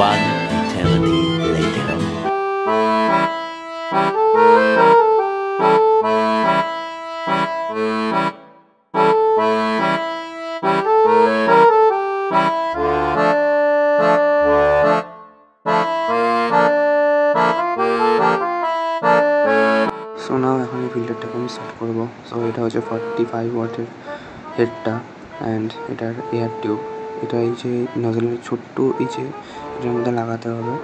One eternity later. So now এখন এই ফিল্টারটাকে আমি সেট করবো। সো এটা হচ্ছে 45 ওয়াটের হেডটা অ্যান্ড এটার এয়ার টিউব। এটা এই যে নজলের ছোট্ট এই যে এটার মধ্যে লাগাতে হবে,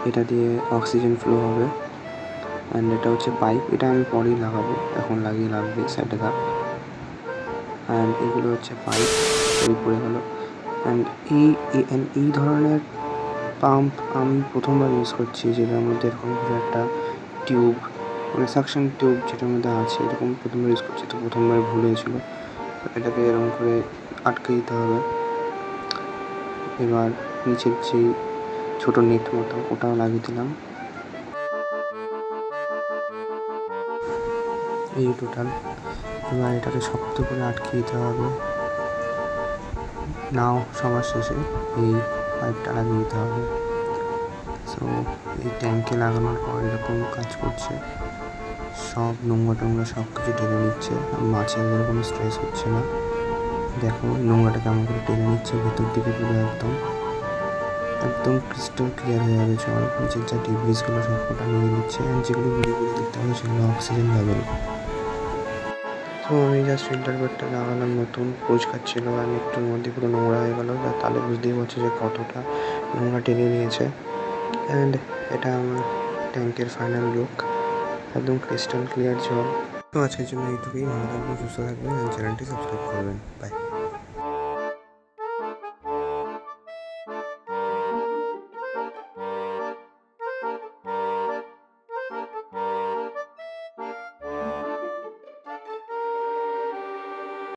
এটা দিয়ে অক্সিজেন ফ্লো হবে। অ্যান্ড এটা হচ্ছে পাইপ, এটা আমি পরেই লাগাবো, এখন লাগিয়ে লাগবে সাইডে থাক। অ্যান্ড এগুলো হচ্ছে পাইপ, তৈরি পড়ে গেলো। অ্যান্ড এই ধরনের পাম্প আমি প্রথমবার ইউজ করছি, যেটার মধ্যে এরকম করে একটা টিউব, মানে সাকশন টিউব যেটার মধ্যে আছে, এরকম প্রথমবার ইউজ করছি। তো প্রথমবার ভুল হয়েছিল, এটাকে এরকম করে আটকে দিতে হবে। এবার নিচের যে ছোটো নেট মতো ওটাও লাগিয়ে দিলাম। এই টোটাল। এবার এটাকে শক্ত করে আটকে দিতে হবে। নাও সবার শেষে এই পাইপটা লাগিয়ে দিতে হবে। সো এই ট্যাঙ্কে লাগানোর পর এরকম কাজ করছে, সব নোংরা টোংরা সব কিছু টেনে নিচ্ছে। মাছের এরকম স্ট্রেস হচ্ছে না। দেখো নোংরাটা কেমন করে টেনে নিচ্ছে ভেতর দিকে, পুরো একদম একদম ক্রিস্টাল ক্লিয়ার হয়ে যাবে জল। নিচের যা ডিব্রিজগুলো সব কটা নিয়ে নিচ্ছে, অ্যান্ড যেগুলো ঘুরে ঘুরে দেখতে হবে সেগুলো অক্সিজেন লেভেল। তো আমি জাস্ট ফিল্টার বেডটা লাগালাম, নতুন পরিষ্কার ছিল, আমি একটুর মধ্যে পুরো নোংরা হয়ে গেলো। তাহলে বুঝতেই পারছো যে কতটা নোংরা টেনে নিয়েছে। অ্যান্ড এটা আমার ট্যাঙ্কের ফাইনাল লুক, একদম ক্রিস্টাল ক্লিয়ার জল। তো আজকের জন্য এইটুকুই। ভালো থাকবেন, সুস্থ থাকবেন, অ্যান্ড চ্যানেলটি সাবস্ক্রাইব করবেন। বাই।